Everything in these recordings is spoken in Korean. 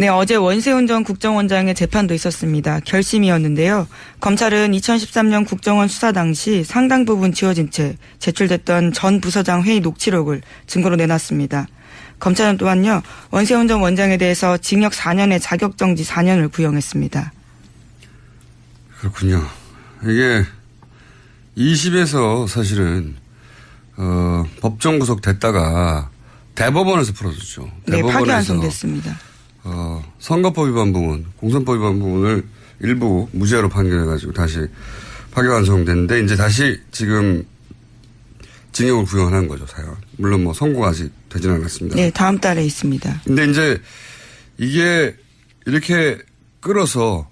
네, 어제 원세훈 전 국정원장의 재판도 있었습니다. 결심이었는데요. 검찰은 2013년 국정원 수사 당시 상당 부분 지워진 채 제출됐던 전 부서장 회의 녹취록을 증거로 내놨습니다. 검찰은 또한요, 원세훈 전 원장에 대해서 징역 4년에 자격정지 4년을 구형했습니다. 그렇군요. 이게 2심에서 사실은 법정 구속됐다가 대법원에서 풀어줬죠. 네, 파기환송됐습니다. 선거법 위반 부분, 공선법 위반 부분을 일부 무죄로 판결해가지고 다시 파기환송됐는데 이제 다시 지금 징역을 구형하는 거죠, 사연. 물론 뭐 선고가 아직 되지는 않았습니다. 네, 다음 달에 있습니다. 근데 이제 이게 이렇게 끌어서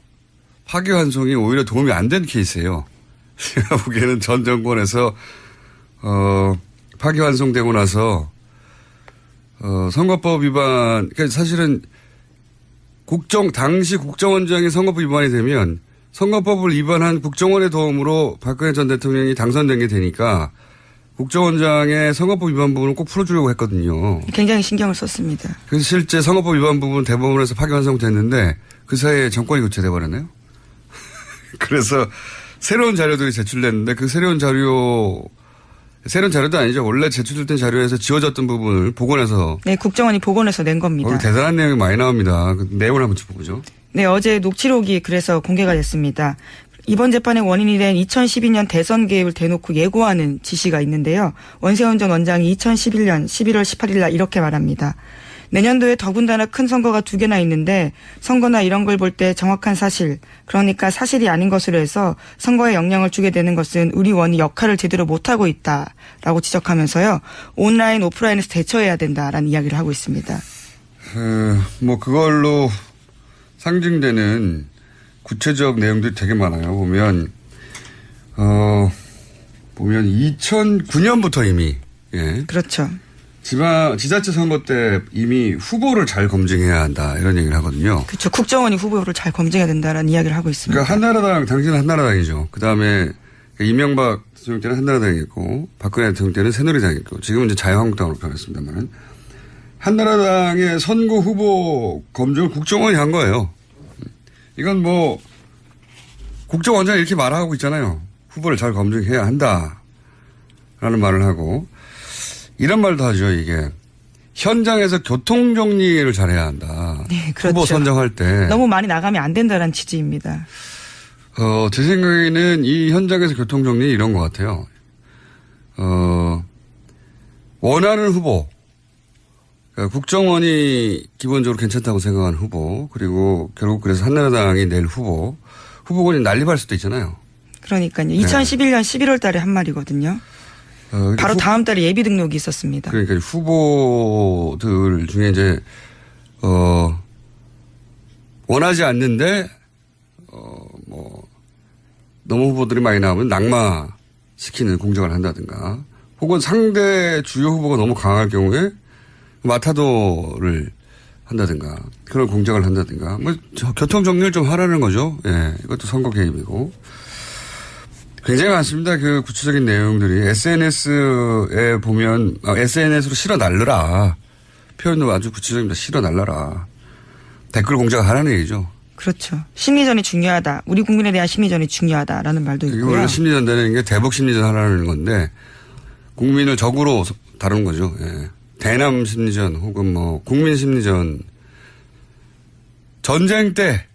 파기환송이 오히려 도움이 안 된 케이스예요. 제가 보기에는 전 정권에서 파기환송되고 나서 선거법 위반, 그러니까 사실은 당시 국정원장이 선거법 위반이 되면 선거법을 위반한 국정원의 도움으로 박근혜 전 대통령이 당선된 게 되니까 국정원장의 선거법 위반 부분을 꼭 풀어주려고 했거든요. 굉장히 신경을 썼습니다. 그래서 실제 선거법 위반 부분 대법원에서 파기환송됐는데 그 사이에 정권이 교체돼 버렸네요. 그래서 새로운 자료들이 제출됐는데 그 새로운 자료도 아니죠. 원래 제출됐던 자료에서 지워졌던 부분을 복원해서. 네, 국정원이 복원해서 낸 겁니다. 대단한 내용이 많이 나옵니다. 그 내용을 한번 짚어보죠. 네, 어제 녹취록이 그래서 공개가 됐습니다. 이번 재판의 원인이 된 2012년 대선 개입을 대놓고 예고하는 지시가 있는데요. 원세훈 전 원장이 2011년 11월 18일 날 이렇게 말합니다. 내년도에 더군다나 큰 선거가 2개나 있는데 선거나 이런 걸 볼 때 정확한 사실, 그러니까 사실이 아닌 것으로 해서 선거에 영향을 주게 되는 것은 우리 원이 역할을 제대로 못하고 있다라고 지적하면서요. 온라인, 오프라인에서 대처해야 된다라는 이야기를 하고 있습니다. 뭐 그걸로 상징되는 구체적 내용들이 되게 많아요. 보면 2009년부터 이미. 예. 그렇죠. 지자체 선거 때 이미 후보를 잘 검증해야 한다 이런 얘기를 하거든요. 그렇죠. 국정원이 후보를 잘 검증해야 된다라는 이야기를 하고 있습니다. 그러니까 당신은 한나라당이죠. 그다음에 이명박 대통령 때는 한나라당이었고 박근혜 대통령 때는 새누리당이었고 지금은 이제 자유한국당으로 변했습니다만 한나라당의 선거 후보 검증을 국정원이 한 거예요. 이건 뭐 국정원장이 이렇게 말하고 있잖아요. 후보를 잘 검증해야 한다라는 말을 하고 이런 말도 하죠. 이게 현장에서 교통 정리를 잘해야 한다. 네, 그렇죠. 후보 선정할 때 너무 많이 나가면 안 된다는 취지입니다. 제 생각에는 이 현장에서 교통 정리 이런 것 같아요. 원하는 후보, 그러니까 국정원이 기본적으로 괜찮다고 생각하는 후보, 그리고 결국 그래서 한나라당이 낼 후보군이 난립할 수도 있잖아요. 그러니까요. 2011년 11월 달에 한 말이거든요. 바로 다음 달에 예비 등록이 있었습니다. 그러니까 후보들 중에 이제 원하지 않는데 뭐 너무 후보들이 많이 나오면 낙마시키는 공작을 한다든가, 혹은 상대 주요 후보가 너무 강할 경우에 마타도를 한다든가 그런 공작을 한다든가, 뭐 교통 정리를 좀 하라는 거죠. 예, 이것도 선거 개입이고. 굉장히 많습니다. 그 구체적인 내용들이. SNS에 보면, SNS로 실어 날르라. 표현도 아주 구체적입니다. 실어 날라라. 댓글 공작을 하라는 얘기죠. 그렇죠. 심리전이 중요하다. 우리 국민에 대한 심리전이 중요하다라는 말도 있고요. 원래 심리전 되는 게 대북 심리전 하라는 건데, 국민을 적으로 다루는 거죠. 예. 대남 심리전 혹은 뭐 국민 심리전. 전쟁 때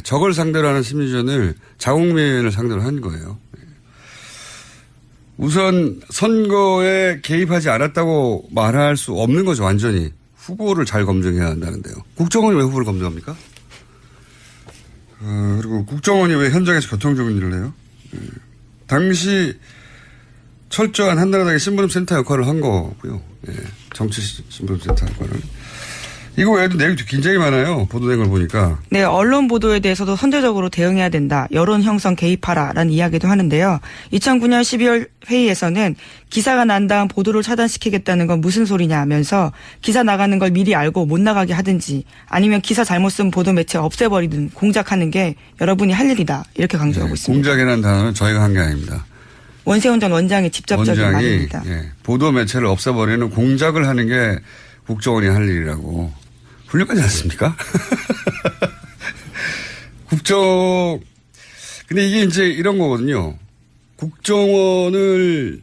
적을 상대로 하는 심리전을 자국민을 상대로 한 거예요. 우선 선거에 개입하지 않았다고 말할 수 없는 거죠. 완전히. 후보를 잘 검증해야 한다는데요. 국정원이 왜 후보를 검증합니까? 그리고 국정원이 왜 현장에서 교통정리를 해요? 당시 철저한 한나라당의 신부름센터 역할을 한 거고요. 정치 신부름센터 역할을. 이거 외에도 내용이 굉장히 많아요. 보도된 걸 보니까. 네, 언론 보도에 대해서도 선제적으로 대응해야 된다. 여론 형성 개입하라라는 이야기도 하는데요. 2009년 12월 회의에서는 기사가 난 다음 보도를 차단시키겠다는 건 무슨 소리냐 하면서 기사 나가는 걸 미리 알고 못 나가게 하든지 아니면 기사 잘못 쓴 보도 매체 없애버리든 공작하는 게 여러분이 할 일이다. 이렇게 강조하고 있습니다. 공작이라는 단어는 저희가 한 게 아닙니다. 원세훈 전 원장의 직접적인 말입니다. 보도 매체를 없애버리는 공작을 하는 게 국정원이 할 일이라고 훌륭하지 않습니까? 근데 이게 이제 이런 거거든요. 국정원을,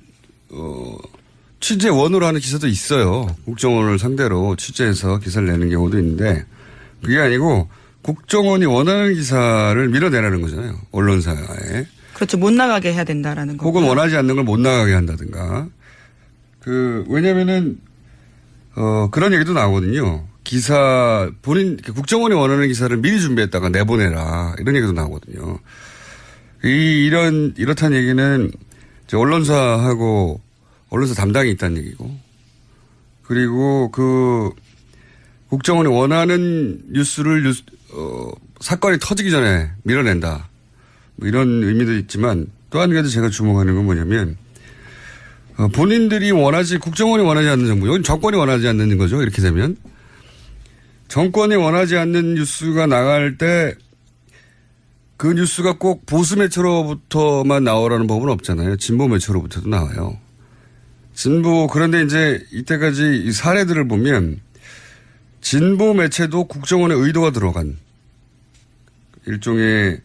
취재원으로 하는 기사도 있어요. 국정원을 상대로 취재해서 기사를 내는 경우도 있는데, 그게 아니고 국정원이 원하는 기사를 밀어내라는 거잖아요. 언론사에. 그렇죠. 못 나가게 해야 된다라는 거. 혹은 원하지 않는 걸 못 나가게 한다든가. 왜냐면은, 그런 얘기도 나오거든요. 국정원이 원하는 기사를 미리 준비했다가 내보내라. 이런 얘기도 나오거든요. 이렇다는 얘기는 이제 언론사 담당이 있다는 얘기고. 그리고 국정원이 원하는 뉴스를 사건이 터지기 전에 밀어낸다. 뭐 이런 의미도 있지만 또 한 가지 제가 주목하는 건 뭐냐면, 본인들이 국정원이 원하지 않는 정부, 여기 정권이 원하지 않는 거죠. 이렇게 되면. 정권이 원하지 않는 뉴스가 나갈 때 그 뉴스가 꼭 보수 매체로부터만 나오라는 법은 없잖아요. 진보 매체로부터도 나와요. 그런데 이제 이때까지 이 사례들을 보면 진보 매체도 국정원의 의도가 들어간 일종의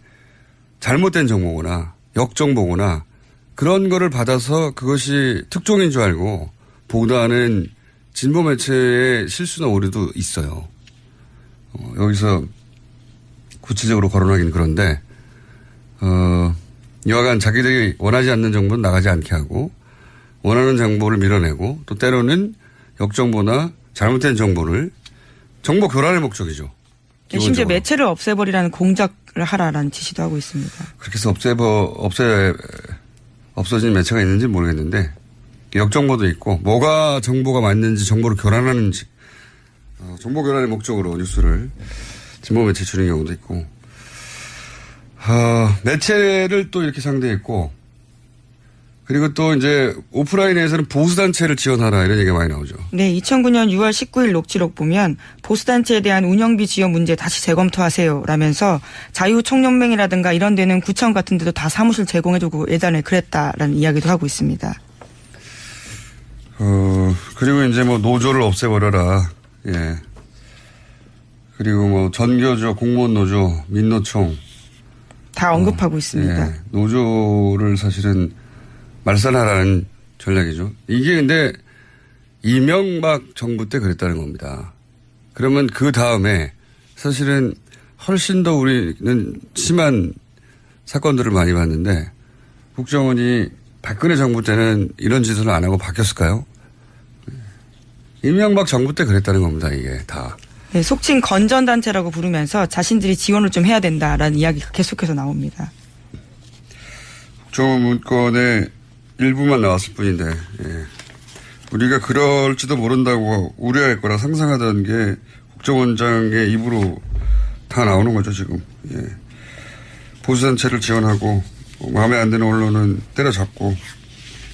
잘못된 정보거나 역정보거나 그런 거를 받아서 그것이 특종인 줄 알고 보도하는 진보 매체의 실수나 오류도 있어요. 여기서 구체적으로 거론하긴 그런데, 여하간 자기들이 원하지 않는 정보는 나가지 않게 하고, 원하는 정보를 밀어내고, 또 때로는 역정보나 잘못된 정보를, 정보 교란의 목적이죠. 심지어 기본적으로. 매체를 없애버리라는 공작을 하라라는 지시도 하고 있습니다. 그렇게 해서 없어진 매체가 있는지 모르겠는데, 역정보도 있고, 뭐가 정보가 맞는지 정보를 교란하는지, 정보 교란의 목적으로 뉴스를 진보 매체 주는 경우도 있고, 매체를 또 이렇게 상대했고, 그리고 또 이제 오프라인에서는 보수단체를 지원하라 이런 얘기가 많이 나오죠. 네, 2009년 6월 19일 녹취록 보면 보수단체에 대한 운영비 지원 문제 다시 재검토하세요 라면서 자유총연맹이라든가 이런 데는 구청 같은 데도 다 사무실 제공해주고 예전에 그랬다라는 이야기도 하고 있습니다. 그리고 이제 뭐 노조를 없애버려라. 예. 그리고 뭐 전교조, 공무원 노조, 민노총. 다 언급하고 있습니다. 예. 노조를 사실은 말살하라는 전략이죠. 이게 근데 이명박 정부 때 그랬다는 겁니다. 그러면 그 다음에 사실은 훨씬 더 우리는 심한 사건들을 많이 봤는데 국정원이 박근혜 정부 때는 이런 짓을 안 하고 바뀌었을까요? 이명박 정부 때 그랬다는 겁니다. 이게 다. 네, 속칭 건전단체라고 부르면서 자신들이 지원을 좀 해야 된다라는 이야기가 계속해서 나옵니다. 국정원 문건의 일부만 나왔을 뿐인데, 예. 우리가 그럴지도 모른다고 우려했거나 상상하던 게 국정원장의 입으로 다 나오는 거죠, 지금. 예. 보수단체를 지원하고, 마음에 안 드는 언론은 때려잡고,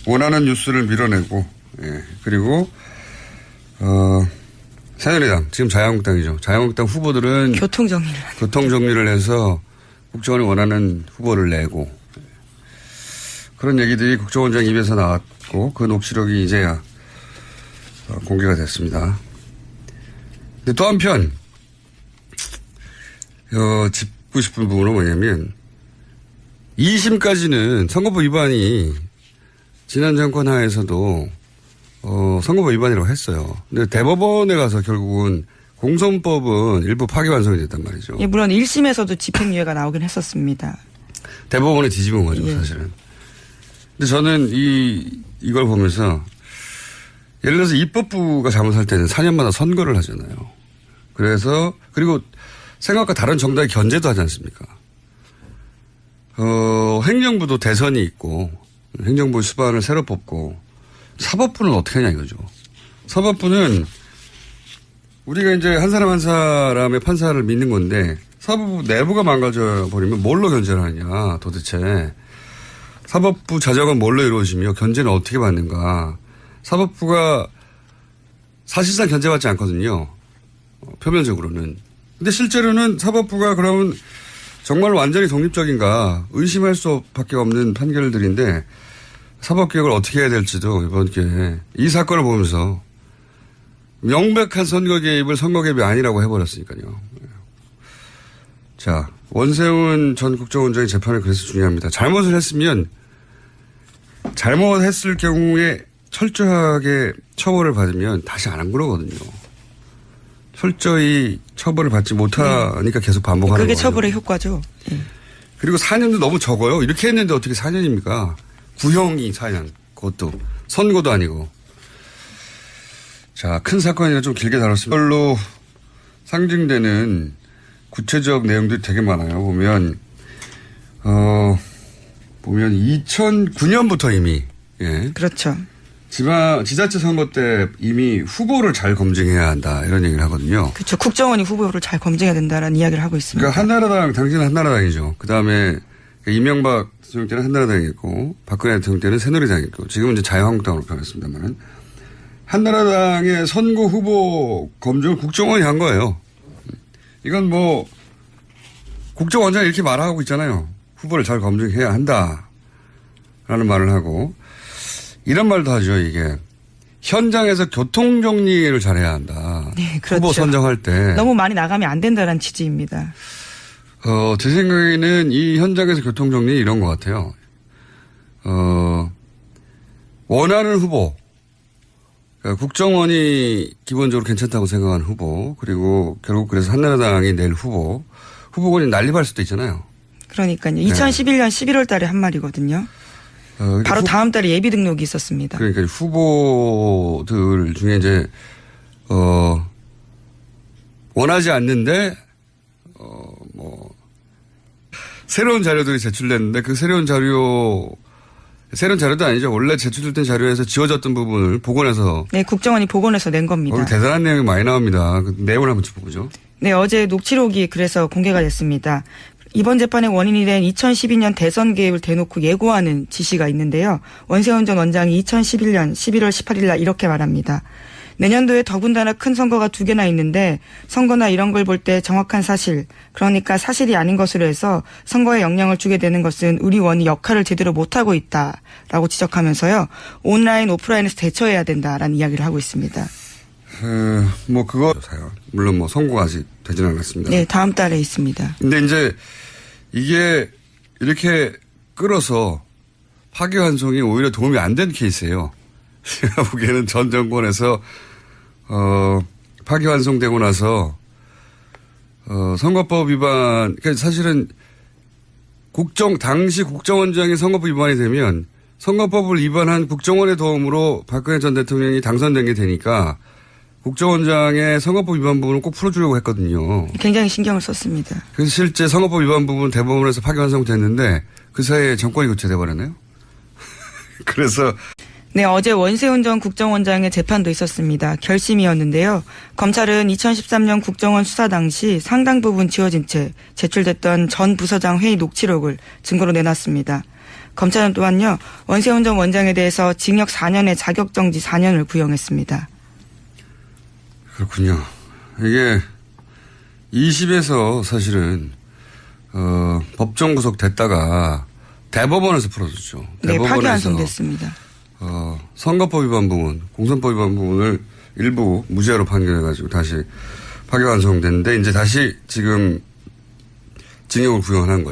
원하는 뉴스를 밀어내고, 예. 그리고, 새누리당, 지금 자유한국당이죠. 자유한국당 후보들은 교통정리를 해서 국정원이 원하는 후보를 내고, 그런 얘기들이 국정원장 입에서 나왔고 그 녹취록이 이제야 공개가 됐습니다. 근데 또 한편 짚고 싶은 부분은 뭐냐면 2심까지는 선거법 위반이 지난 정권 하에서도 선거법 위반이라고 했어요. 근데 대법원에 가서 결국은 공선법은 일부 파기환송이 됐단 말이죠. 예, 물론 1심에서도 집행유예가 나오긴 했었습니다. 대법원에 뒤집은 거죠, 예. 사실은. 근데 저는 이걸 보면서 예를 들어서 입법부가 잘못할 때는 4년마다 선거를 하잖아요. 그리고 생각과 다른 정당이 견제도 하지 않습니까? 행정부도 대선이 있고 행정부 수반을 새로 뽑고 사법부는 어떻게 하냐 이거죠. 사법부는 우리가 이제 한 사람 한 사람의 판사를 믿는 건데 사법부 내부가 망가져 버리면 뭘로 견제를 하냐 도대체. 사법부 자정은 뭘로 이루어지며 견제는 어떻게 받는가. 사법부가 사실상 견제받지 않거든요. 표면적으로는. 근데 실제로는 사법부가 그러면 정말 완전히 독립적인가 의심할 수밖에 없는 판결들인데 사법개혁을 어떻게 해야 될지도 이번 기회에 이 사건을 보면서 명백한 선거 개입을 선거 개입이 아니라고 해버렸으니까요. 자, 원세훈 전 국정원장의 재판이 그래서 중요합니다. 잘못을 했으면 잘못했을 경우에 철저하게 처벌을 받으면 다시 안 한 거거든요. 철저히 처벌을 받지 못하니까 계속 반복하는 거예요. 그게 처벌의 효과죠. 그리고 4년도 너무 적어요. 이렇게 했는데 어떻게 4년입니까? 구형이 4년. 그것도 선고도 아니고. 자, 큰 사건이라 좀 길게 다뤘습니다. 이걸로 상징되는 구체적 내용들이 되게 많아요. 보면 2009년부터 이미, 예. 그렇죠. 지자체 선거 때 이미 후보를 잘 검증해야 한다. 이런 얘기를 하거든요. 그렇죠. 국정원이 후보를 잘 검증해야 된다라는 이야기를 하고 있습니다. 그러니까 한나라당, 당신은 한나라당이죠. 그 다음에 이명박 대통령 때는 한나라당이었고, 박근혜 대통령 때는 새누리당이었고, 지금은 이제 자유한국당으로 변했습니다만, 한나라당의 선거 후보 검증을 국정원이 한 거예요. 이건 뭐, 국정원장이 이렇게 말하고 있잖아요. 후보를 잘 검증해야 한다. 라는 말을 하고, 이런 말도 하죠, 이게. 현장에서 교통정리를 잘해야 한다. 네, 그렇죠. 후보 선정할 때. 너무 많이 나가면 안 된다는 취지입니다. 제 생각에는 이 현장에서 교통정리 이런 것 같아요. 원하는 후보. 그러니까 국정원이 기본적으로 괜찮다고 생각하는 후보. 그리고 결국 그래서 한나라당이 낼 후보. 후보군이 난립할 수도 있잖아요. 그러니까요. 2011년 11월 달에 한 말이거든요. 바로 다음 달에 예비 등록이 있었습니다. 그러니까 후보들 중에 이제, 원하지 않는데, 새로운 자료들이 제출됐는데 그 새로운 자료도 아니죠. 원래 제출된 자료에서 지워졌던 부분을 복원해서. 네, 국정원이 복원해서 낸 겁니다. 대단한 내용이 많이 나옵니다. 그 내용을 한번 짚어보죠. 네, 어제 녹취록이 그래서 공개가 됐습니다. 이번 재판의 원인이 된 2012년 대선 개입을 대놓고 예고하는 지시가 있는데요. 원세훈 전 원장이 2011년 11월 18일 날 이렇게 말합니다. 내년도에 더군다나 큰 선거가 2개나 있는데 선거나 이런 걸 볼 때 정확한 사실, 그러니까 사실이 아닌 것으로 해서 선거에 영향을 주게 되는 것은 우리 원이 역할을 제대로 못하고 있다라고 지적하면서요. 온라인, 오프라인에서 대처해야 된다라는 이야기를 하고 있습니다. 물론 선거가 아직 되진 않았습니다. 네, 다음 달에 있습니다. 근데 이제 이게 이렇게 끌어서 파기환송이 오히려 도움이 안 된 케이스예요. 제가 보기에는 전 정권에서 파기환송되고 나서 선거법 위반, 그러니까 사실은 당시 국정원장이 선거법 위반이 되면 선거법을 위반한 국정원의 도움으로 박근혜 전 대통령이 당선된 게 되니까 국정원장의 선거법 위반 부분을 꼭 풀어주려고 했거든요. 굉장히 신경을 썼습니다. 그래서 실제 선거법 위반 부분 대법원에서 파기환송됐는데 그 사이에 정권이 교체돼 버렸네요. 그래서 네, 어제 원세훈 전 국정원장의 재판도 있었습니다. 결심이었는데요. 검찰은 2013년 국정원 수사 당시 상당 부분 지워진 채 제출됐던 전 부서장 회의 녹취록을 증거로 내놨습니다. 검찰은 또한요, 원세훈 전 원장에 대해서 징역 4년에 자격정지 4년을 구형했습니다. 그렇군요. 이게 20에서 사실은 법정 구속됐다가 대법원에서 풀어줬죠. 네, 파기환송됐습니다. 선거법 위반 부분, 공선법 위반 부분을 일부 무죄로 판결해가지고 다시 파기환송됐는데 이제 다시 지금 징역을 구형한 거예요.